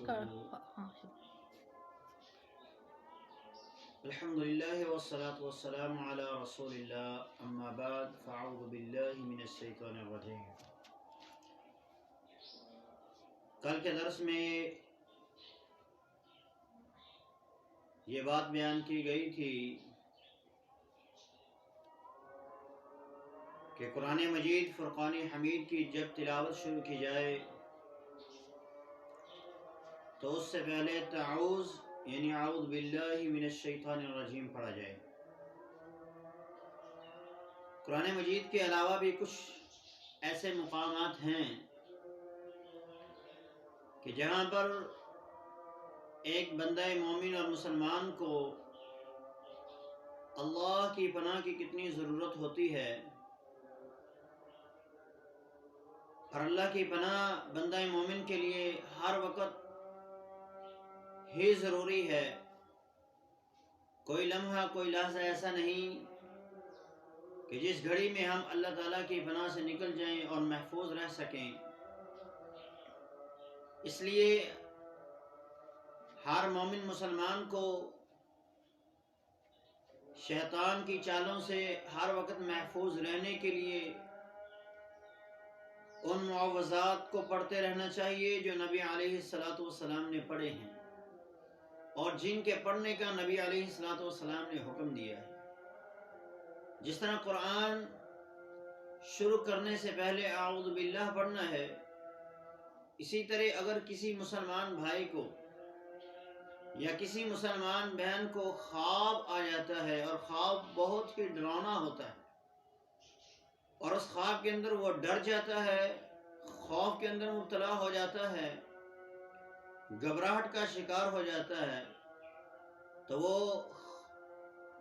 الحمد للہ والصلاة والسلام علی رسول اللہ اما بعد فاعوذ باللہ من الشیطان الرجیم۔ کل کے درس میں یہ بات بیان کی گئی تھی کہ قرآن مجید فرقان حمید کی جب تلاوت شروع کی جائے تو اس سے پہلے تعوذ یعنی اعوذ باللہ من الشیطان الرجیم پڑھا جائے۔ قرآن مجید کے علاوہ بھی کچھ ایسے مقامات ہیں کہ جہاں پر ایک بندہ مومن اور مسلمان کو اللہ کی پناہ کی کتنی ضرورت ہوتی ہے، اور اللہ کی پناہ بندہ مومن کے لیے ہر وقت ہی ضروری ہے۔ کوئی لمحہ کوئی لحظہ ایسا نہیں کہ جس گھڑی میں ہم اللہ تعالیٰ کی پناہ سے نکل جائیں اور محفوظ رہ سکیں۔ اس لیے ہر مومن مسلمان کو شیطان کی چالوں سے ہر وقت محفوظ رہنے کے لیے ان معوذات کو پڑھتے رہنا چاہیے جو نبی علیہ الصلوۃ والسلام نے پڑھے ہیں اور جن کے پڑھنے کا نبی علیہ الصلوۃ والسلام نے حکم دیا ہے۔ جس طرح قرآن شروع کرنے سے پہلے اعوذ باللہ پڑھنا ہے، اسی طرح اگر کسی مسلمان بھائی کو یا کسی مسلمان بہن کو خواب آ جاتا ہے اور خواب بہت ہی ڈراؤنا ہوتا ہے اور اس خواب کے اندر وہ ڈر جاتا ہے، خوف کے اندر مبتلا ہو جاتا ہے، گھبراہٹ کا شکار ہو جاتا ہے، تو وہ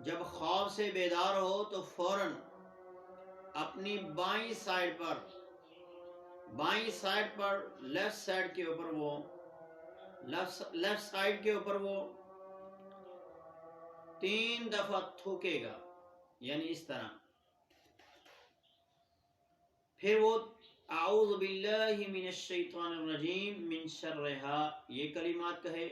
جب خواب سے بیدار ہو تو فوراً اپنی بائیں سائیڈ پر لیفٹ سائیڈ کے اوپر وہ 3 دفعہ تھوکے گا، یعنی اس طرح۔ پھر وہ اعوذ باللہ من الشیطان الرجیم من شرہا یہ کلمات کہے،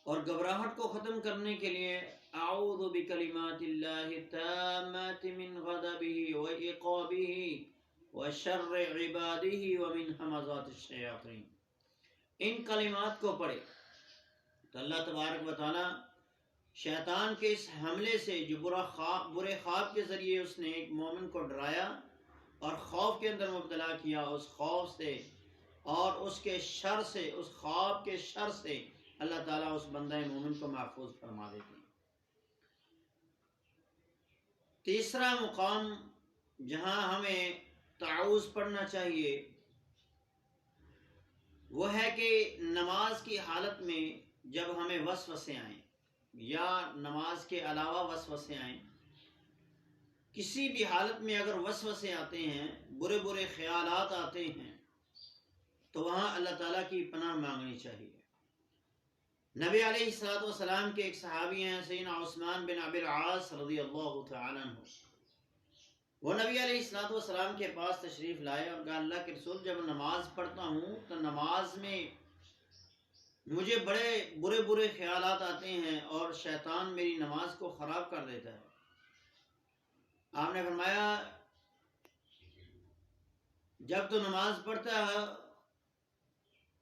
اور گھبراہٹ کو ختم کرنے کے لیے اعوذ بکلمات اللہ التامات من غضبہ وعقابہ وشر عبادہ ومن همزات الشیاطین۔ ان کلمات کو پڑھے تو اللہ تبارک و تعالی شیطان کے اس حملے سے جو برے خواب کے ذریعے اس نے ایک مومن کو ڈرایا اور خوف کے اندر مبتلا کیا، اس خوف سے اور اس کے شر سے، اس خواب کے شر سے اللہ تعالیٰ اس بندہ مومن کو محفوظ فرما دیتے ہیں۔ تیسرا مقام جہاں ہمیں تعوذ پڑھنا چاہیے وہ ہے کہ نماز کی حالت میں جب ہمیں وسوسے آئیں یا نماز کے علاوہ وسوسے آئیں، کسی بھی حالت میں اگر وسوسے آتے ہیں، برے خیالات آتے ہیں، تو وہاں اللہ تعالیٰ کی پناہ مانگنی چاہیے۔ نبی علیہ الصلوۃ والسلام کے ایک صحابی ہیں سیدنا عثمان بن ابی العاص رضی اللہ تعالیٰ عنہ، وہ نبی علیہ الصلوۃ والسلام کے پاس تشریف لائے اور کہا اللہ کے رسول جب نماز پڑھتا ہوں تو نماز میں مجھے بڑے برے خیالات آتے ہیں اور شیطان میری نماز کو خراب کر دیتا ہے۔ آپ نے فرمایا جب تو نماز پڑھتا ہے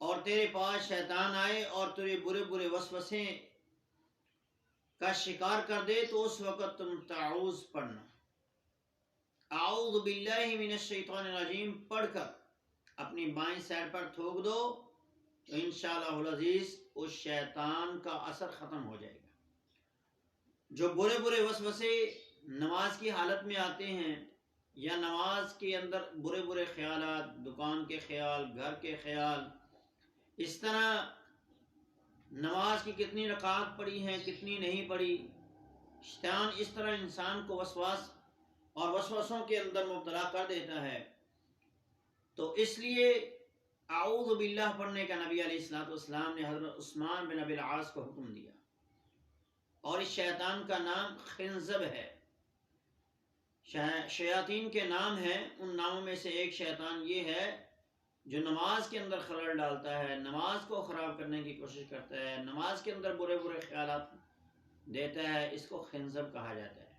اور تیرے پاس شیطان آئے اور تیرے برے وسوسے کا شکار کر دے تو اس وقت تم تعوذ پڑھنا، اعوذ باللہ من الشیطان الرجیم پڑھ کر اپنی بائیں سائڈ پر تھوک دو تو انشاءاللہ العزیز اس شیطان کا اثر ختم ہو جائے گا۔ جو برے وسوسے نماز کی حالت میں آتے ہیں یا نماز کے اندر برے خیالات، دکان کے خیال، گھر کے خیال، اس طرح نماز کی کتنی رکعات پڑھی ہیں کتنی نہیں پڑھی، شیطان اس طرح انسان کو وسواس اور وسوسوں کے اندر مبتلا کر دیتا ہے، تو اس لیے اعوذ باللہ پڑھنے کا نبی علیہ الصلوۃ والسلام نے حضرت عثمان بن ابی العاص کو حکم دیا، اور اس شیطان کا نام خنزب ہے۔ شیاطین کے نام ہیں، ان ناموں میں سے ایک شیطان یہ ہے جو نماز کے اندر خلل ڈالتا ہے، نماز کو خراب کرنے کی کوشش کرتا ہے، نماز کے اندر برے برے خیالات دیتا ہے، اس کو خنزب کہا جاتا ہے۔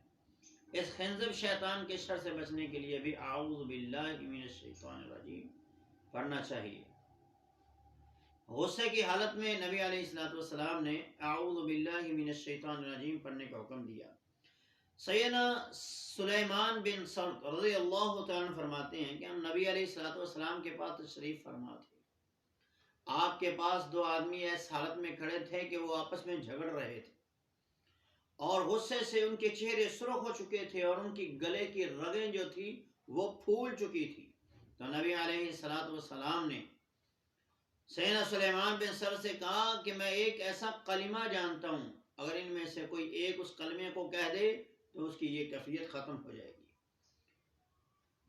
اس خنزب شیطان کے شر سے بچنے کے لیے بھی اعوذ باللہ من الشیطان الرجیم پڑھنا چاہیے۔ غصے کی حالت میں نبی علیہ الصلوۃ والسلام نے اعوذ باللہ من الشیطان الرجیم پڑھنے کا حکم دیا۔ سیدنا سلیمان بن سرد رضی اللہ تعالیٰ عنہ فرماتے ہیں کہ ہم نبی علیہ الصلوۃ والسلام کے پاس تشریف فرما تھے۔ آپ کے پاس دو آدمی اس حالت میں کھڑے تھے کہ وہ آپس میں جھگڑ رہے تھے اور غصے سے ان کے چہرے سرخ ہو چکے تھے اور ان کی گلے کی رگیں جو تھی وہ پھول چکی تھی۔ تو نبی علیہ الصلوۃ والسلام نے سیدنا سلیمان بن سر سے کہا کہ میں ایک ایسا کلمہ جانتا ہوں، اگر ان میں سے کوئی ایک اس کلمے کو کہہ دے تو اس کی یہ کیفیت ختم ہو جائے گی۔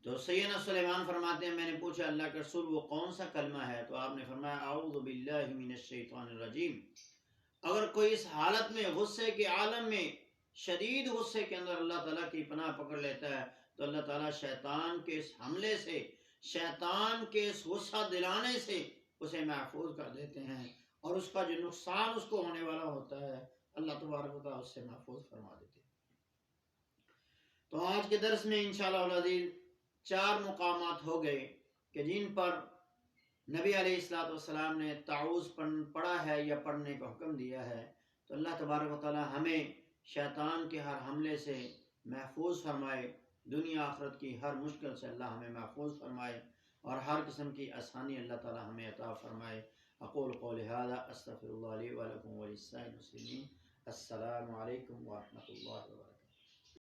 تو سیدنا سلیمان فرماتے ہیں میں نے پوچھا اللہ کے رسول وہ کون سا کلمہ ہے؟ تو آپ نے فرمایا اعوذ باللہ من الشیطان الرجیم۔ اگر کوئی اس حالت میں غصے کے عالم میں شدید غصے کے اندر اللہ تعالیٰ کی پناہ پکڑ لیتا ہے تو اللہ تعالیٰ شیطان کے اس حملے سے، شیطان کے اس غصہ دلانے سے اسے محفوظ کر دیتے ہیں، اور اس کا جو نقصان اس کو ہونے والا ہوتا ہے اللہ تبارک و تعالیٰ اس سے محفوظ فرما دیتے ہیں۔ تو آج کے درس میں انشاءاللہ العزیز 4 مقامات ہو گئے کہ جن پر نبی علیہ الصلوۃ والسلام نے تعوذ پڑھا ہے یا پڑھنے کا حکم دیا ہے۔ تو اللہ تبارک و تعالیٰ ہمیں شیطان کے ہر حملے سے محفوظ فرمائے، دنیا آخرت کی ہر مشکل سے اللہ ہمیں محفوظ فرمائے، اور ہر قسم کی آسانی اللہ تعالیٰ ہمیں عطا فرمائے۔ اقول قولی ھذا استغفر اللہ لی ولکم ولسائر المسلمین۔ السلام علیکم ورحمۃ اللہ وبرکاتہ۔